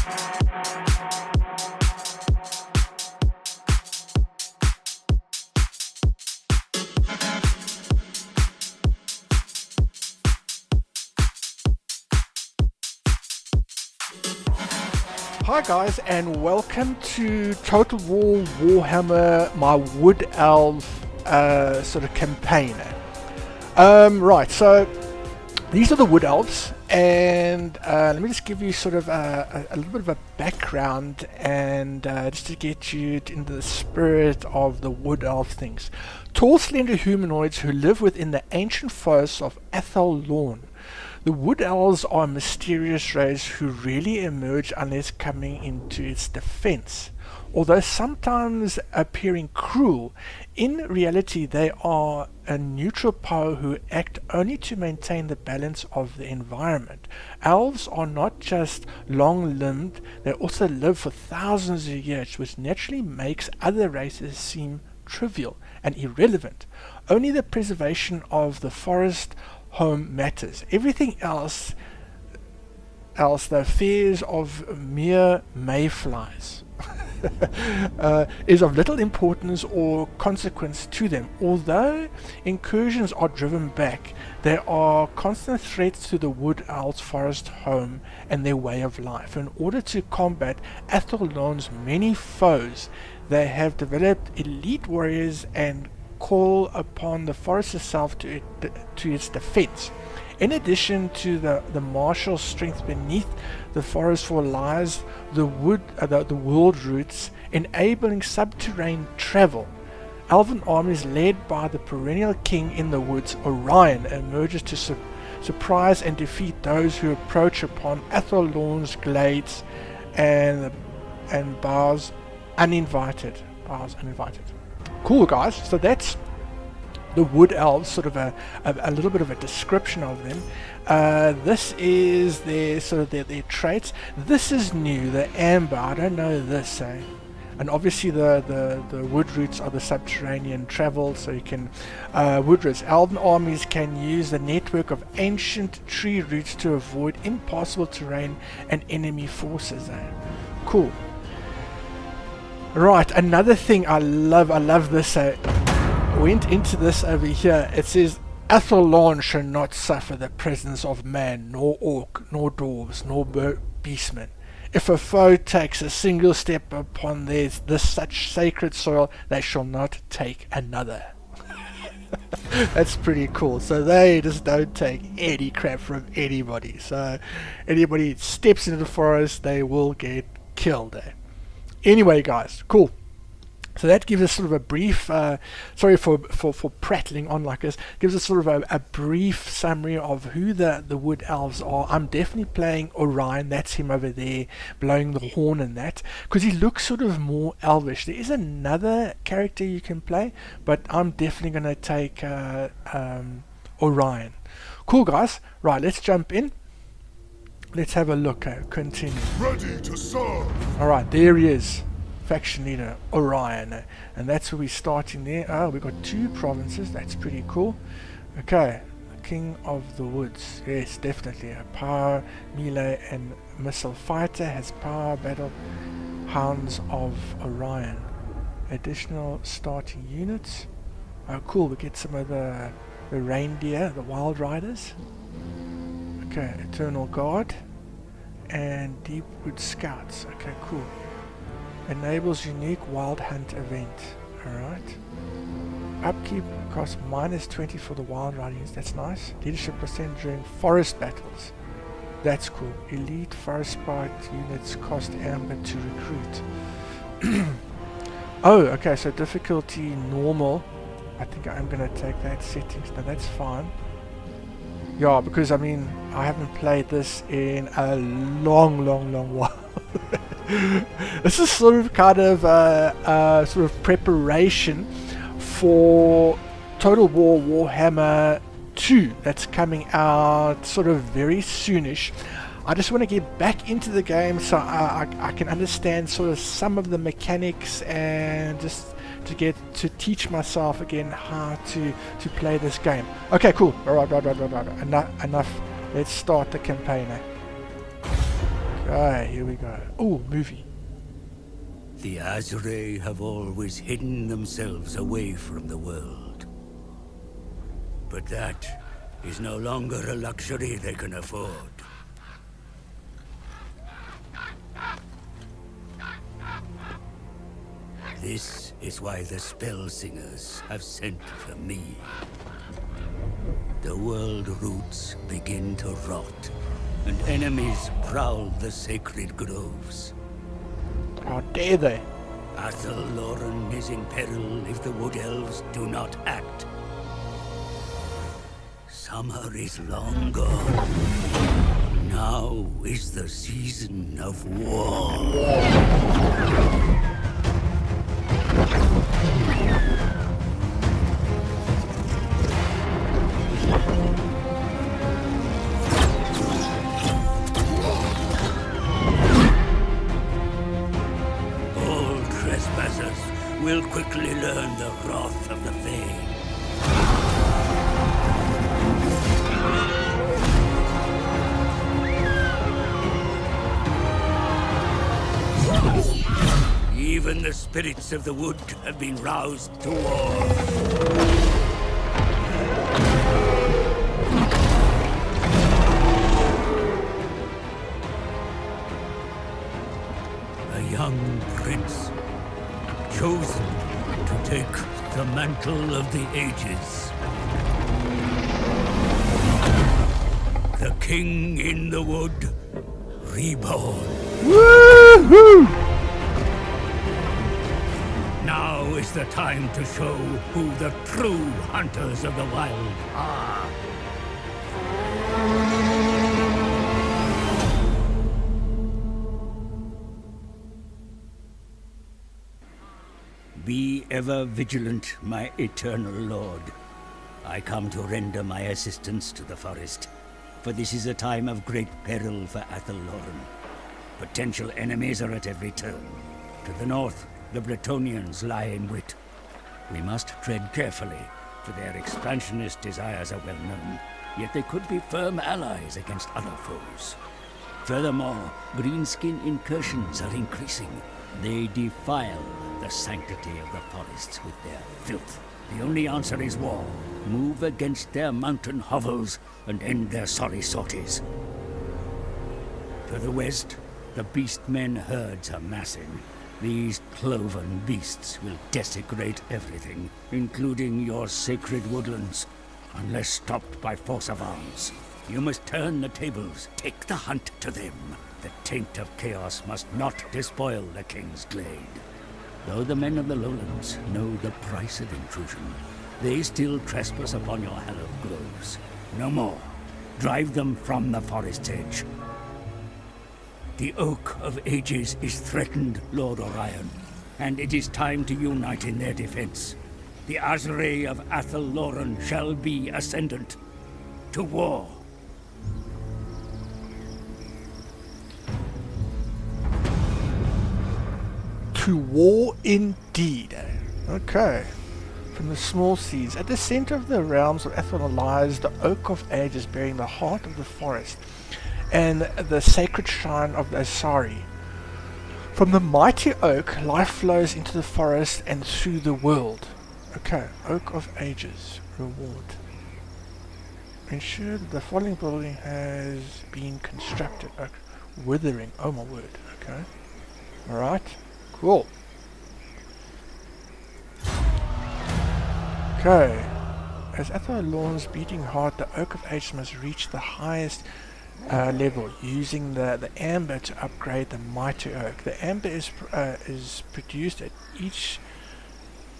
Hi guys, and welcome to Total War Warhammer, my Wood Elf sort of campaign. Right, so these are the Wood Elves, and let me just give you sort of a little bit of a background, and just to get you into the spirit of the Wood Elf things. Tall, slender humanoids who live within the ancient forests of Athel Lawn. The Wood Elves are a mysterious race who rarely emerge unless coming into its defense. Although sometimes appearing cruel, in reality they are a neutral power who act only to maintain the balance of the environment. Elves are not just long-limbed, they also live for thousands of years, which naturally makes other races seem trivial and irrelevant. Only the preservation of the forest home matters. Everything else, the affairs of mere mayflies, is of little importance or consequence to them. Although incursions are driven back, there are constant threats to the Wood Elves' forest home and their way of life. In order to combat Athelon's many foes, they have developed elite warriors and call upon the forest itself to its defense. In addition to the martial strength beneath the forest floor lies the world routes, enabling subterranean travel. Elven armies led by the perennial king in the woods, Orion, emerges to surprise and defeat those who approach upon Athelon's glades and bars uninvited. Cool guys, so that's the Wood Elves, sort of a little bit of a description of them. This is their sort of their traits. This is new, the amber. I don't know this, eh? And obviously the wood routes are the subterranean travel, so you can wood routes. Elven armies can use the network of ancient tree routes to avoid impassable terrain and enemy forces, eh? Cool. Right, another thing I love this. Went into this over here. It says, Athelon shall not suffer the presence of man, nor orc, nor dwarves, nor beastmen. If a foe takes a single step upon this such sacred soil, they shall not take another. That's pretty cool. So they just don't take any crap from anybody. So anybody steps into the forest, they will get killed. Anyway guys, cool. So that gives us sort of a brief, sorry for prattling on like this, gives us sort of a brief summary of who the Wood Elves are. I'm definitely playing Orion, that's him over there, blowing the horn and that, because he looks sort of more elvish. There is another character you can play, but I'm definitely going to take Orion. Cool guys, right, let's jump in. Let's have a look, continue. Ready to serve! Alright, there he is. Faction leader Orion, and that's where we're starting there. Oh, we've got 2 provinces, that's pretty cool. Okay, the King of the Woods, yes, definitely a power melee and missile fighter, has power battle hounds of Orion. Additional starting units. Oh cool, we get some of the reindeer, the wild riders. Okay, Eternal Guard and Deepwood Scouts. Okay, cool. Enables unique wild hunt event. Alright. Upkeep costs -20 for the wild ridings. That's nice. Leadership percent during forest battles. That's cool. Elite forest spite units cost amber to recruit. Oh, okay, so difficulty normal. I think I'm gonna take that settings. Now that's fine. Yeah, because I mean I haven't played this in a long while. This is sort of kind of sort of preparation for Total War Warhammer 2 that's coming out sort of very soonish. I just want to get back into the game so I can understand sort of some of the mechanics and just to teach myself again how to play this game. Okay, cool. Alright. Enough. Let's start the campaign. Okay, here we go. Oh, movie. The Azrae have always hidden themselves away from the world. But that is no longer a luxury they can afford. This is why the spell singers have sent for me. The world roots begin to rot, and enemies prowl the sacred groves. How dare they? Loren is in peril if the Wood Elves do not act. Summer is long gone. Now is the season of war. Will quickly learn the wrath of the Fae. Even the spirits of the wood have been roused to war. A young prince, chosen to take the mantle of the ages. The king in the wood, reborn. Woohoo! Now is the time to show who the true hunters of the wild are. Be ever vigilant, my eternal lord. I come to render my assistance to the forest, for this is a time of great peril for Loren. Potential enemies are at every turn. To the north, the Bretonnians lie in wait. We must tread carefully, for their expansionist desires are well known, yet they could be firm allies against other foes. Furthermore, greenskin incursions are increasing. They defile the sanctity of the forests with their filth. The only answer is war. Move against their mountain hovels and end their sorry sorties. To the west, the beastmen herds are massing. These cloven beasts will desecrate everything, including your sacred woodlands, unless stopped by force of arms. You must turn the tables, take the hunt to them. The taint of chaos must not despoil the king's glade. Though the men of the lowlands know the price of intrusion, they still trespass upon your hallowed groves. No more. Drive them from the forest's edge. The Oak of Ages is threatened, Lord Orion, and it is time to unite in their defense. The Azrae of Loren shall be ascendant. To war. To war indeed. Okay. From the small seeds. At the center of the realms of Athel lies the Oak of Ages, bearing the heart of the forest and the sacred shrine of the Asari. From the mighty oak, life flows into the forest and through the world. Okay, Oak of Ages. Reward. Ensure that the following building has been constructed. Withering. Oh my word. Okay. Alright. Cool. Okay. As Loren's beating heart, the Oak of Ages must reach the highest level, using the amber to upgrade the mighty oak. The amber is produced at each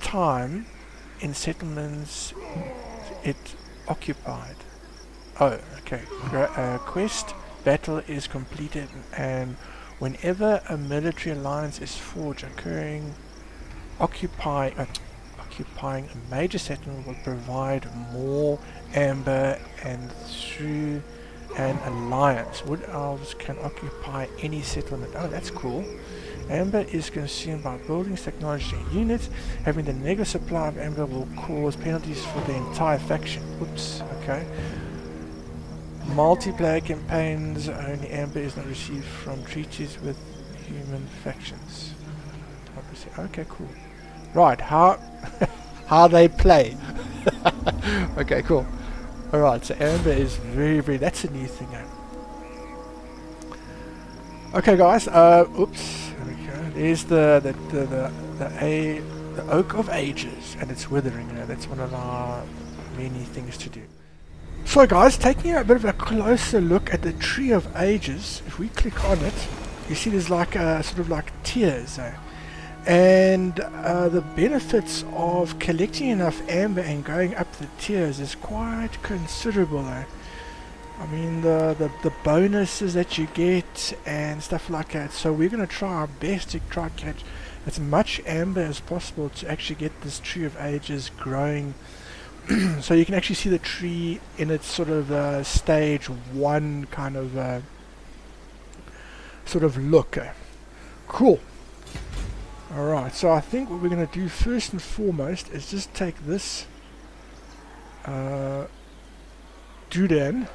time in settlements it occupied. Oh, okay. Quest battle is completed, and whenever a military alliance is forged, occupying a major settlement will provide more amber, and through an alliance, Wood Elves can occupy any settlement. Oh, that's cool. Amber is consumed by buildings, technology, and units. Having the negative supply of amber will cause penalties for the entire faction. Oops, okay. Multiplayer campaigns, only amber is not received from treaties with human factions. Obviously. Okay, cool. Right, how how they play. Okay, cool. Alright, so amber is very, that's a new thing. Okay guys, oops, there we go. There's the oak of ages, and it's withering. That's one of our many things to do. So guys, taking a bit of a closer look at the tree of ages, if we click on it, you see there's like sort of like tiers, and the benefits of collecting enough amber and going up the tiers is quite considerable. I mean the bonuses that you get and stuff like that. So we're going to try our best to try to catch as much amber as possible to actually get this tree of ages growing. So you can actually see the tree in its sort of stage 1 kind of sort of look. Cool. Alright, so I think what we're going to do first and foremost is just take this Dodan,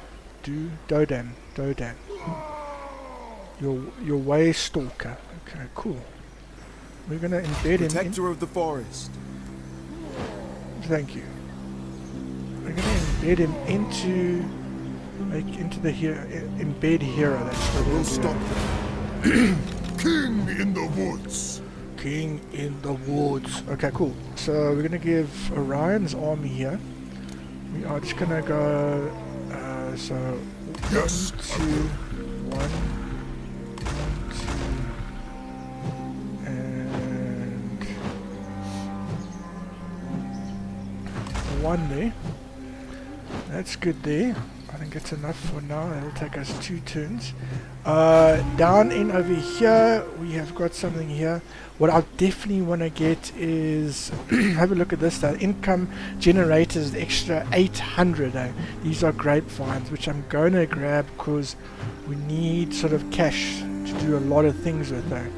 your way stalker. Okay, cool. We're going to embed him. Protector of the forest. Thank you. We're going to embed him into the embed hero. That's what We'll stop them. King in the woods. King in the woods. Okay, cool. So we're going to give Orion's army here. We are just going to go. So Yes. 1, 2, 1, 2, and 1 there. That's good there. I think it's enough for now. It'll take us 2 turns. Down in over here, we have got something here. What I definitely want to get is have a look at this. The income generators, the extra 800. These are grapevines, which I'm going to grab because we need sort of cash to do a lot of things with that.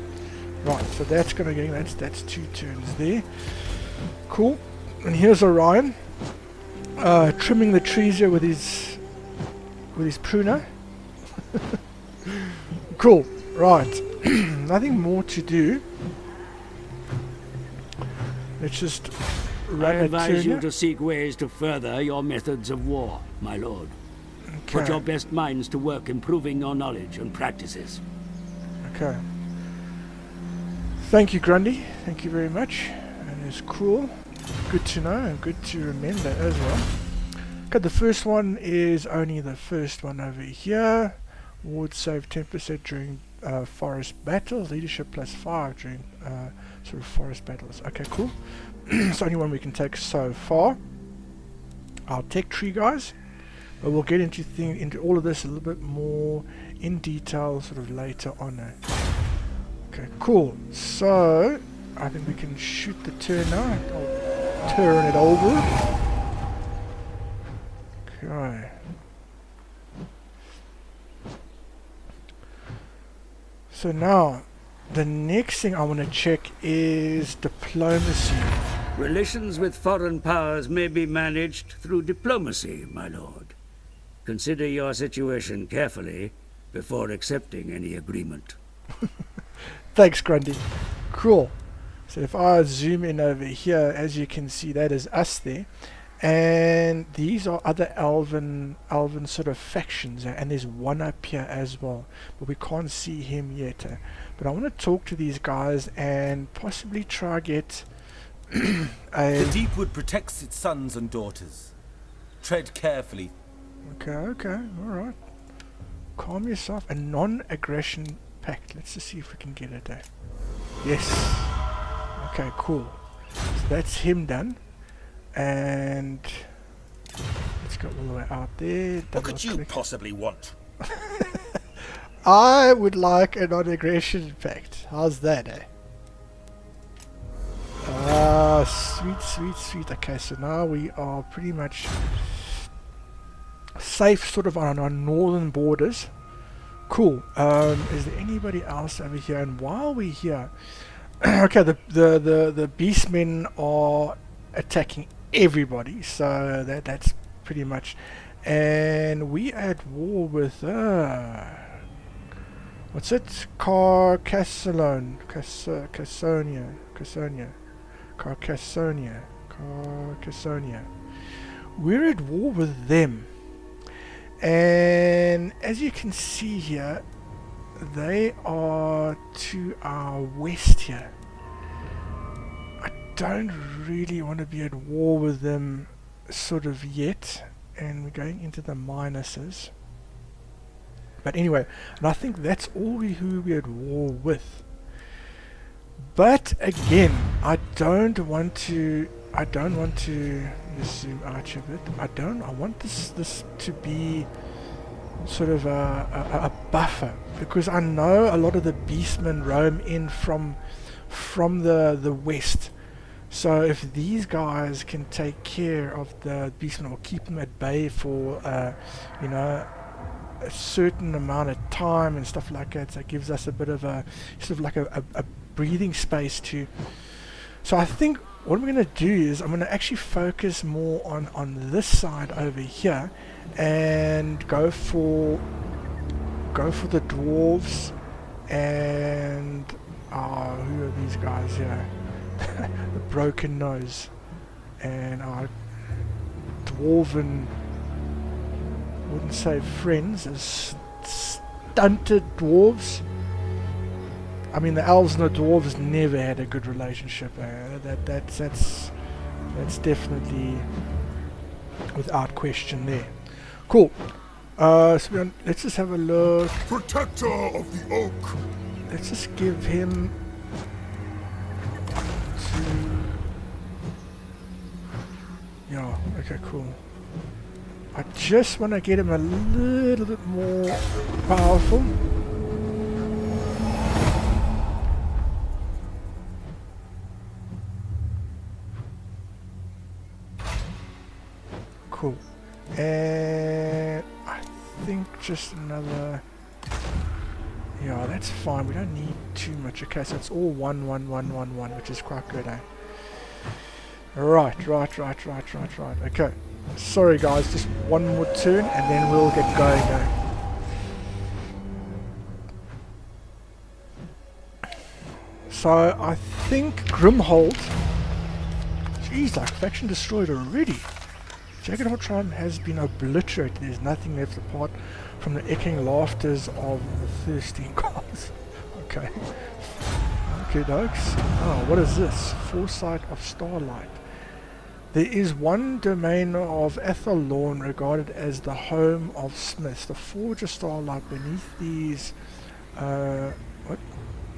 Right, so that's going to get that's 2 turns there. Cool. And here's Orion trimming the trees here with his pruner. Cool. Right. Nothing more to do. Let's just I run a advise turn you here. to seek ways to further your methods of war, my lord. Put your best minds to work improving your knowledge and practices. Okay. Thank you, Grundy. Thank you very much. And it's cool. Good to know and good to remember as well. Okay, the first one is only the first one over here. Ward save 10% during forest battles. Leadership +5 during sort of forest battles. Okay, cool. It's the only one we can take so far. Our tech tree, guys. But we'll get into all of this a little bit more in detail sort of later on. Okay, cool. So I think we can shoot the turn now. I'll turn it over. Okay. So now, the next thing I want to check is diplomacy. Relations with foreign powers may be managed through diplomacy, my lord. Consider your situation carefully before accepting any agreement. Thanks, Grundy. Cool. So if I zoom in over here, as you can see, that is us there. And these are other elven sort of factions, and there's one up here as well, but we can't see him yet. But I want to talk to these guys and possibly try get The Deepwood protects its sons and daughters. Tread carefully. Okay, alright. Calm yourself. A non-aggression pact. Let's just see if we can get it there. Yes. Okay, cool. So that's him done. And let's go all the way out there. What could you possibly want? I would like a non-aggression pact. How's that, Ah, sweet. Okay, so now we are pretty much safe sort of on our northern borders. Cool. Is there anybody else over here? And while we're here, okay, the beastmen are attacking everybody, so that's pretty much And we at war with what's it? Carcassonia. We're at war with them. And as you can see here, they are to our west here. I don't really want to be at war with them sort of yet. And we're going into the minuses. But anyway, and I think that's all who we're at war with. But again, I don't want to just zoom out a bit. I want this to be sort of a buffer, because I know a lot of the beastmen roam in from the west. So if these guys can take care of the beastmen or keep them at bay for you know, a certain amount of time and stuff like that, so it gives us a bit of a sort of like a breathing space to. So I think what I'm going to do is I'm going to actually focus more on this side over here and go for the dwarves and who are these guys here? The broken nose and our dwarven, wouldn't say friends, as stunted dwarves. I mean, the elves and the dwarves never had a good relationship. That's definitely without question there. Cool. So let's just have a look. Protector of the oak. Let's just give him yeah, okay, cool. I just want to get him a little bit more powerful. Cool. And I think just another. Yeah, that's fine. We don't need too much. Okay, so it's all 1, 1, 1, 1, 1, which is quite good, eh? Right. Okay. Sorry, guys. Just one more turn, and then we'll get going, So I think Grimhold. Jeez, like faction destroyed already. Jagged Triumph has been obliterated. There's nothing left apart from the echoing laughters of the thirsty gods. Okay. Okay, dokes. Oh, what is this? Foresight of Starlight. There is one domain of Athelorn regarded as the home of smiths. The Forge of Starlight beneath these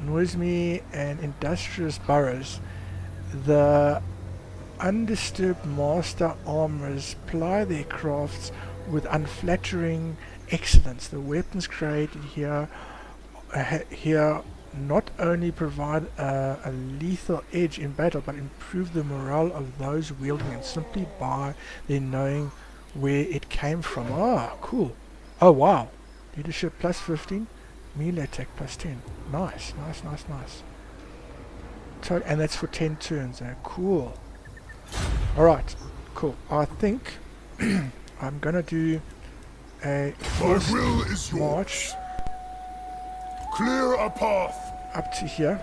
noisome and industrious boroughs. The undisturbed master armourers ply their crafts with unflattering excellence. The weapons created here not only provide a lethal edge in battle, but improve the morale of those wielding it simply by their knowing where it came from. Ah, cool. Oh wow. Leadership plus 15, melee attack plus 10. Nice. And that's for 10 turns. Cool. Alright, cool. I think I'm gonna do a first march. Clear a path up to here.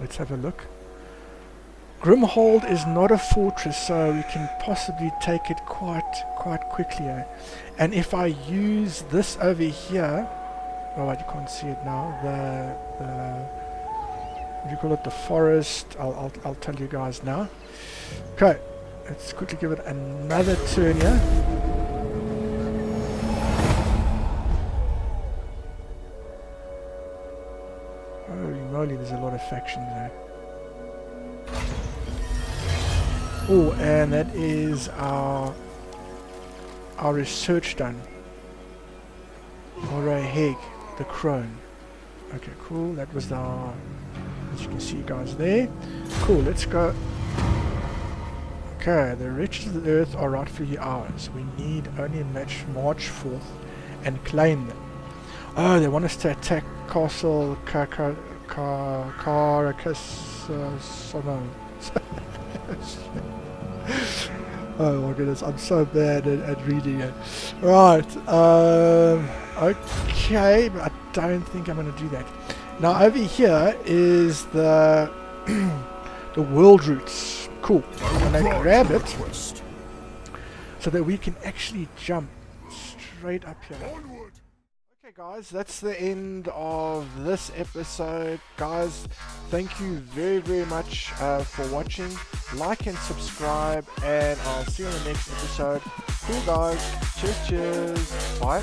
Let's have a look. Grimhold is not a fortress, so we can possibly take it quite quickly. And if I use this over here, oh, you can't see it now. What do you call it? The forest. I'll tell you guys now. Okay, let's quickly give it another turn here. Holy moly, there's a lot of factions there. Oh, and that is our research done. Alright, Haig, the crone. Okay, cool. That was our, as you can see, guys, there. Cool, let's go. Okay, the riches of the earth are rightfully ours. We need only march forth and claim them. Oh, they want us to attack Castle Caracassono. Oh my goodness, I'm so bad at reading it. Right, okay, but I don't think I'm going to do that. Now over here is the the world routes. Cool. I'm going to grab it so that we can actually jump straight up here. Okay guys, that's the end of this episode. Guys, thank you very much for watching. Like and subscribe, and I'll see you in the next episode. Cool guys, cheers, bye.